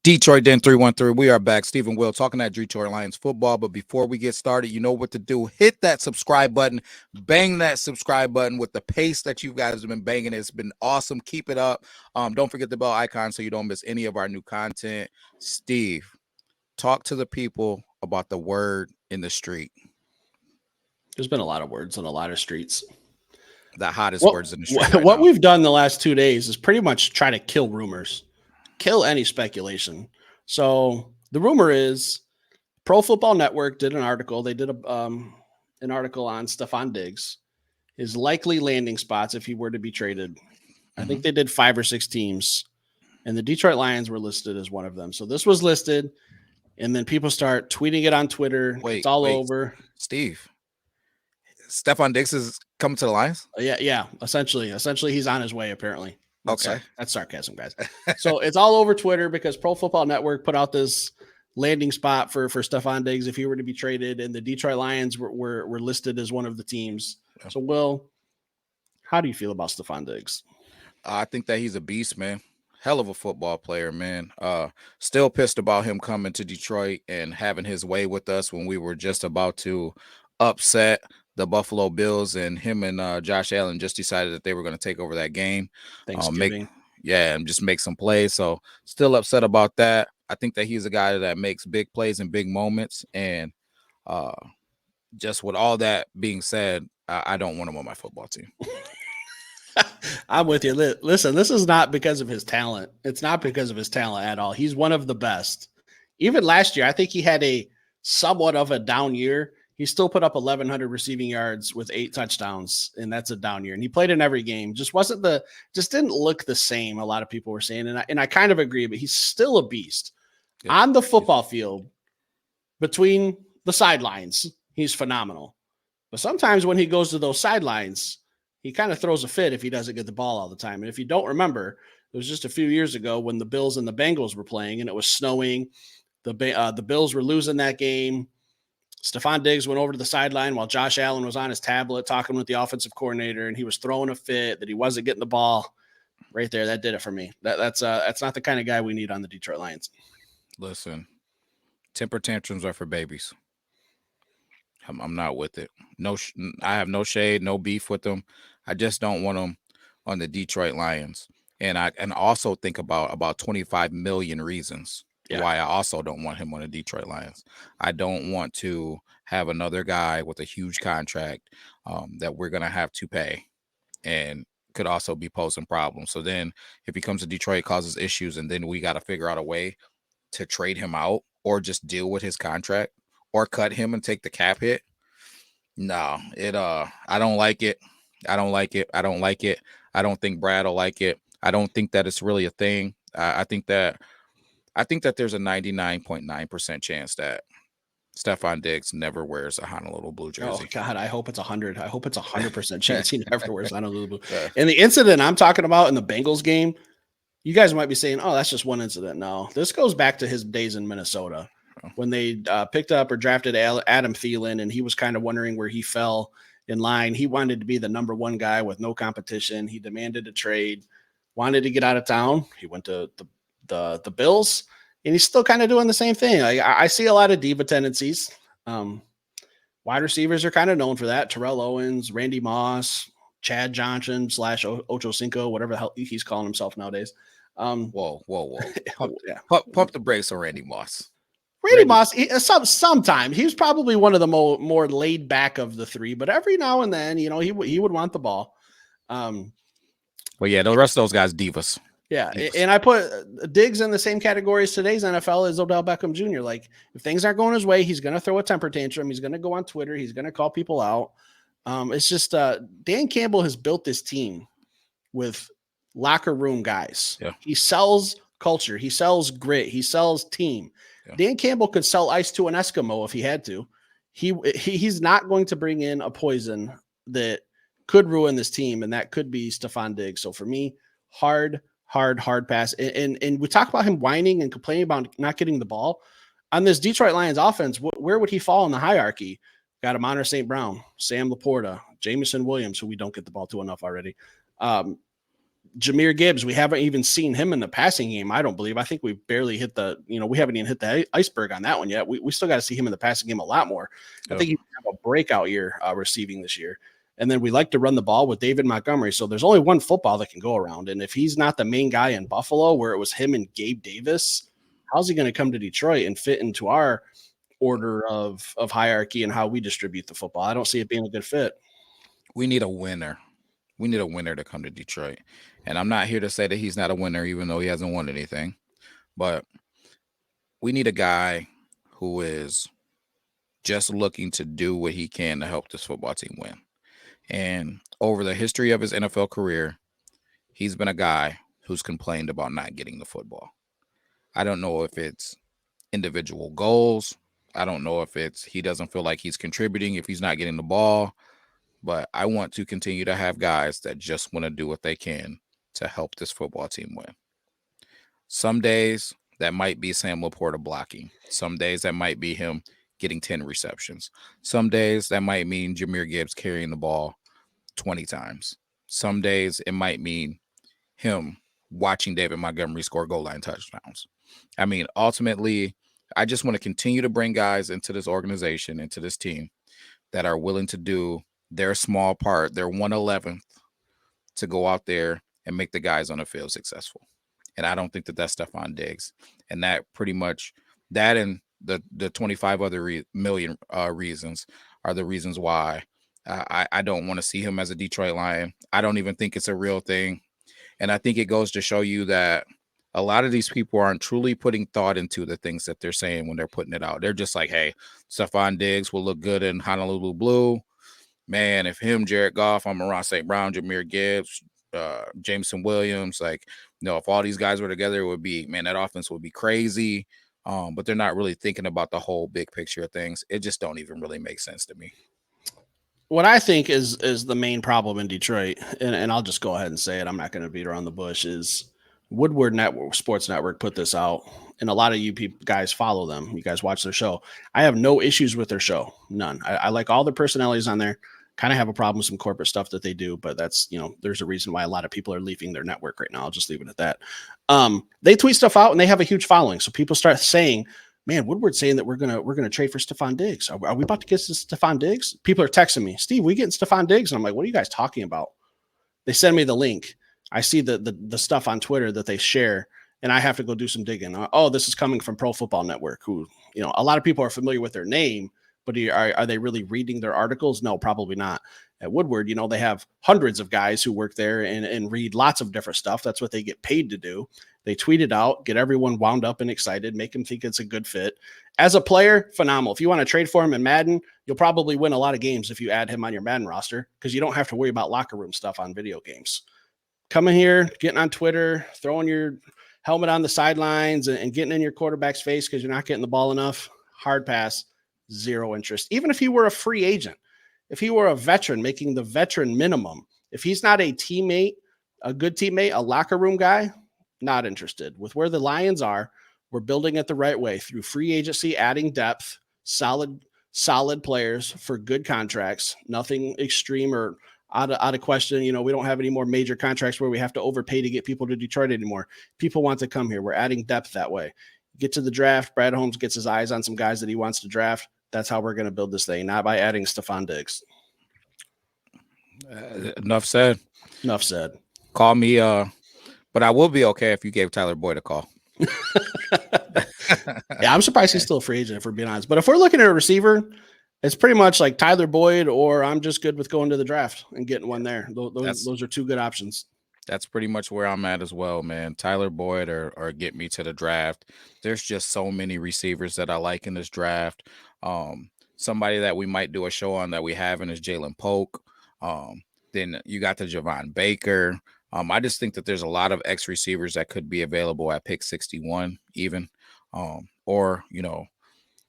Detroit Den 313. We are back. Stephen Will talking that Detroit Lions football. But before we get started, you know what to do. Hit that subscribe button. Bang that subscribe button with the pace that you guys have been banging. It's been awesome. Keep it up. Don't forget the bell icon so you don't miss any of our new content. Steve, talk to the people about the word in the street. There's been a lot of words on a lot of streets. The hottest words in the street. What we've done the last 2 days is pretty much try to kill rumors, kill any speculation. So the rumor is Pro Football Network did an article. They did an article on Stefon Diggs, his likely landing spots if he were to be traded. I think they did 5 or 6 teams, and the Detroit Lions were listed as one of them. So this was listed, and then people start tweeting it on Twitter. It's all over. Steve, Stefon Diggs is coming to the Lions? Yeah. Essentially, he's on his way, apparently. Okay. That's sarcasm, guys. So it's all over Twitter because Pro Football Network put out this landing spot for Stefon Diggs if he were to be traded, and the Detroit Lions were listed as one of the teams. Yeah. So, Will, how do you feel about Stefon Diggs? I think that he's a beast, man. Hell of a football player, man. Still pissed about him coming to Detroit and having his way with us when we were just about to upset the Buffalo Bills, and him and Josh Allen just decided that they were going to take over that game. Thanksgiving. And just make some plays. So still upset about that. I think that he's a guy that makes big plays in big moments. And just with all that being said, I don't want him on my football team. I'm with you. Listen, this is not because of his talent. It's not because of his talent at all. He's one of the best. Even last year, I think he had a somewhat of a down year. He still put up 1,100 receiving yards with 8 touchdowns, and that's a down year. And he played in every game. Just didn't look the same. A lot of people were saying, and I kind of agree. But he's still a beast on the football field. Between the sidelines, he's phenomenal. But sometimes when he goes to those sidelines, he kind of throws a fit if he doesn't get the ball all the time. And if you don't remember, it was just a few years ago when the Bills and the Bengals were playing, and it was snowing. The Bills were losing that game. Stefon Diggs went over to the sideline while Josh Allen was on his tablet talking with the offensive coordinator, and he was throwing a fit that he wasn't getting the ball. Right there, that did it for me. That's not the kind of guy we need on the Detroit Lions. Listen, temper tantrums are for babies. I'm not with it. I have no shade, no beef with them. I just don't want them on the Detroit Lions. And I also think about 25 million reasons why I also don't want him on the Detroit Lions. I don't want to have another guy with a huge contract that we're going to have to pay and could also be posing problems. So then if he comes to Detroit, causes issues, and then we got to figure out a way to trade him out or just deal with his contract or cut him and take the cap hit. No, I don't like it. I don't like it. I don't think Brad will like it. I don't think that it's really a thing. I think that there's a 99.9% chance that Stefon Diggs never wears a Honolulu Blue jersey. Oh God, I hope it's 100. I hope it's 100% chance he never wears Honolulu Blue. Yeah. And the incident I'm talking about in the Bengals game, you guys might be saying, "Oh, that's just one incident." No, this goes back to his days in Minnesota when they picked up or drafted Adam Thielen, and he was kind of wondering where he fell in line. He wanted to be the number 1 guy with no competition. He demanded a trade, wanted to get out of town. He went to the Bills, and he's still kind of doing the same thing. I see a lot of diva tendencies. Wide receivers are kind of known for that. Terrell Owens, Randy Moss, Chad Johnson / Ocho Cinco, whatever the hell he's calling himself nowadays. Whoa. Pump the brakes on Randy Moss. Randy Moss, sometimes he was probably one of the more laid back of the 3, but every now and then, he would want the ball. Well, yeah, the rest of those guys, divas. Yeah, and I put Diggs in the same category as today's NFL as Odell Beckham Jr. Like, if things aren't going his way, he's going to throw a temper tantrum. He's going to go on Twitter. He's going to call people out. It's just Dan Campbell has built this team with locker room guys. Yeah. He sells culture. He sells grit. He sells team. Yeah. Dan Campbell could sell ice to an Eskimo if he had to. He's not going to bring in a poison that could ruin this team, and that could be Stefon Diggs. So for me, hard pass. And we talk about him whining and complaining about not getting the ball. On this Detroit Lions offense, where would he fall in the hierarchy? Got Amon St. Brown, Sam Laporta, Jamison Williams, who we don't get the ball to enough already. Jahmyr Gibbs, we haven't even seen him in the passing game. I don't believe. I think we barely hit we haven't even hit the iceberg on that one yet. We still got to see him in the passing game a lot more. I Yep. think he's going to have a breakout year receiving this year. And then we like to run the ball with David Montgomery. So there's only one football that can go around. And if he's not the main guy in Buffalo, where it was him and Gabe Davis, how's he going to come to Detroit and fit into our order of hierarchy and how we distribute the football? I don't see it being a good fit. We need a winner. We need a winner to come to Detroit. And I'm not here to say that he's not a winner, even though he hasn't won anything. But we need a guy who is just looking to do what he can to help this football team win. And over the history of his NFL career, he's been a guy who's complained about not getting the football. I don't know if it's individual goals. I don't know if it's he doesn't feel like he's contributing if he's not getting the ball. But I want to continue to have guys that just want to do what they can to help this football team win. Some days that might be Sam Laporta blocking. Some days that might be him getting 10 receptions. Some days that might mean Jahmyr Gibbs carrying the ball 20 times. Some days it might mean him watching David Montgomery score goal line touchdowns. I mean, ultimately, I just want to continue to bring guys into this organization, into this team that are willing to do their small part, their 1/11th, to go out there and make the guys on the field successful. And I don't think that that's Stefon Diggs. And that pretty much, that and the 25 other million reasons are the reasons why I don't want to see him as a Detroit Lion. I don't even think it's a real thing. And I think it goes to show you that a lot of these people aren't truly putting thought into the things that they're saying when they're putting it out. They're just like, hey, Stefon Diggs will look good in Honolulu Blue. Man, if him, Jared Goff, Amon-Ra St. Brown, Jahmyr Gibbs, Jameson Williams, like, if all these guys were together, it would be, man, that offense would be crazy. But they're not really thinking about the whole big picture of things. It just don't even really make sense to me. What I think is the main problem in Detroit, and I'll just go ahead and say it, I'm not going to beat around the bush, is Woodward Sports Network put this out, and a lot of you people guys follow them. You guys watch their show. I have no issues with their show, none. I like all the personalities on there. Kind of have a problem with some corporate stuff that they do, but that's, there's a reason why a lot of people are leaving their network right now. I'll just leave it at that. They tweet stuff out and they have a huge following, so people start saying, man, Woodward's saying that we're gonna trade for Stefon Diggs. Are we about to get to Stefon Diggs? People are texting me, Steve, we getting Stefon Diggs? And I'm like, what are you guys talking about? They send me the link. I see the stuff on Twitter that they share, and I have to go do some digging. Oh, this is coming from Pro Football Network, who, a lot of people are familiar with their name, but are they really reading their articles? No, probably not. At Woodward, they have hundreds of guys who work there and read lots of different stuff. That's what they get paid to do. They tweet it out, get everyone wound up and excited, make them think it's a good fit. As a player, phenomenal. If you want to trade for him in Madden, you'll probably win a lot of games if you add him on your Madden roster, because you don't have to worry about locker room stuff on video games. Coming here, getting on Twitter, throwing your helmet on the sidelines and getting in your quarterback's face because you're not getting the ball enough, hard pass, zero interest. Even if he were a free agent, if he were a veteran making the veteran minimum, if he's not a teammate, a good teammate, a locker room guy, not interested. With where the Lions are, we're building it the right way through free agency, adding depth, solid players for good contracts, nothing extreme or out of question. We don't have any more major contracts where we have to overpay to get people to Detroit anymore. People want to come here. We're adding depth that way. Get to the draft. Brad Holmes gets his eyes on some guys that he wants to draft. That's how we're going to build this thing, not by adding Stefon Diggs. Enough said. Enough said. Call me, but I will be okay if you gave Tyler Boyd a call. Yeah, I'm surprised he's still a free agent, if we're being honest. But if we're looking at a receiver, it's pretty much like Tyler Boyd, or I'm just good with going to the draft and getting one there. Those are two good options. That's pretty much where I'm at as well, man. Tyler Boyd or get me to the draft. There's just so many receivers that I like in this draft. Somebody that we might do a show on that we haven't is Jalen Polk. Then you got the Javon Baker. I just think that there's a lot of X receivers that could be available at pick 61 even. Or,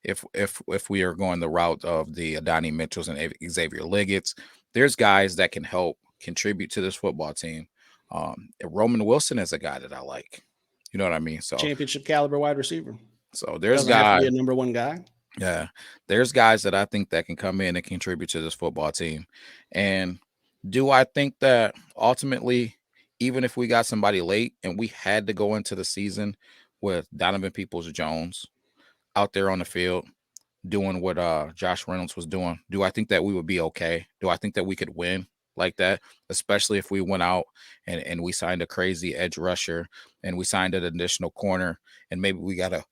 if we are going the route of the Adonai Mitchells and Xavier Liggett's, there's guys that can help contribute to this football team. Roman Wilson is a guy that I like. You know what I mean? So championship caliber wide receiver. So there's guys have to guys, be a number one guy. Yeah, there's guys that I think that can come in and contribute to this football team. And do I think that ultimately even if we got somebody late and we had to go into the season with Donovan Peoples-Jones out there on the field doing what Josh Reynolds was doing, do I think that we would be okay? Do I think that we could win like that, especially if we went out and we signed a crazy edge rusher and we signed an additional corner and maybe we got a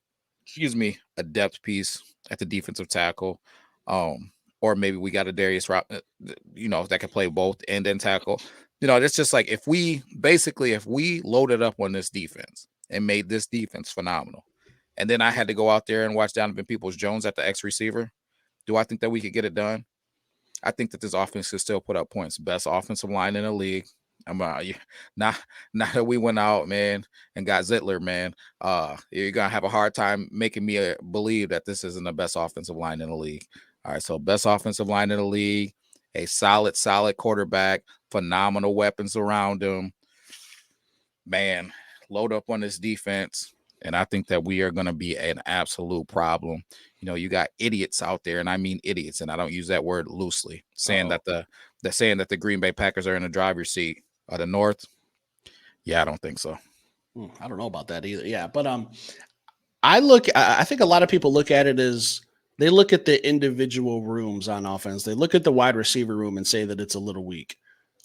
depth piece at the defensive tackle, or maybe we got a Darius, that can play both end and tackle. It's just like if we loaded up on this defense and made this defense phenomenal, and then I had to go out there and watch Donovan Peoples-Jones at the X receiver, do I think that we could get it done? I think that this offense could still put up points. Best offensive line in the league. Now that we went out, man, and got Zittler, man, you're gonna have a hard time making me believe that this isn't the best offensive line in the league. All right, so best offensive line in the league, a solid quarterback, phenomenal weapons around him. Man, load up on this defense, and I think that we are going to be an absolute problem. You got idiots out there, and I mean idiots, and I don't use that word loosely, saying that the Green Bay Packers are in the driver's seat of the North. Yeah, I don't think so. I don't know about that either. Yeah, but I think a lot of people look at it as they look at the individual rooms on offense. They look at the wide receiver room and say that it's a little weak.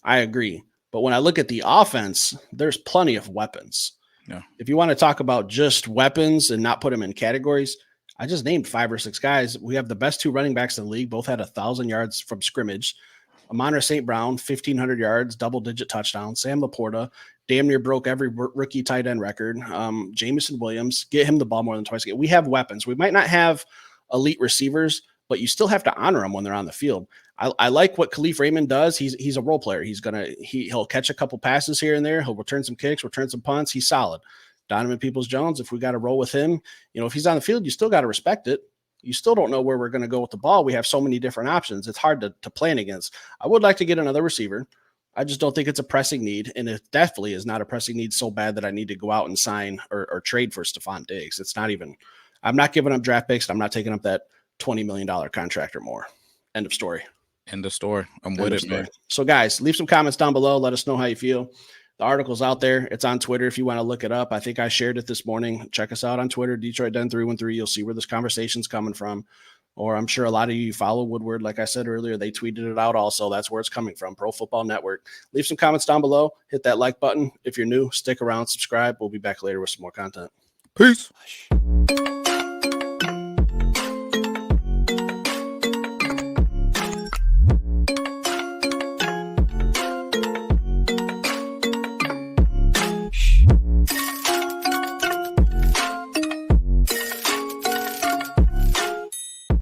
I agree. But when I look at the offense, there's plenty of weapons. Yeah. If you want to talk about just weapons and not put them in categories, I just named 5 or 6 guys. We have the best 2 running backs in the league. Both had 1,000 yards from scrimmage. Amon-Ra St. Brown, 1,500 yards, double-digit touchdowns. Sam Laporta damn near broke every rookie tight end record. Jameson Williams, get him the ball more than twice a game. We have weapons. We might not have elite receivers, but you still have to honor them when they're on the field. I like what Khalif Raymond does. He's a role player. He'll catch a couple passes here and there. He'll return some kicks, return some punts. He's solid. Donovan Peoples-Jones, if we got to roll with him, if he's on the field, you still got to respect it. You still don't know where we're going to go with the ball. We have so many different options. It's hard to plan against. I would like to get another receiver. I just don't think it's a pressing need, and it definitely is not a pressing need so bad that I need to go out and sign or trade for Stefon Diggs. It's not even – I'm not giving up draft picks. I'm not taking up that $20 million contract or more. End of story. End of story. I'm with it, man. So, guys, leave some comments down below. Let us know how you feel. The article's out there. It's on Twitter if you want to look it up. I think I shared it this morning. Check us out on Twitter, Detroit Den 313. You'll see where this conversation's coming from. Or I'm sure a lot of you follow Woodward. Like I said earlier, they tweeted it out also. That's where it's coming from, Pro Football Network. Leave some comments down below. Hit that like button. If you're new, stick around, subscribe. We'll be back later with some more content. Peace.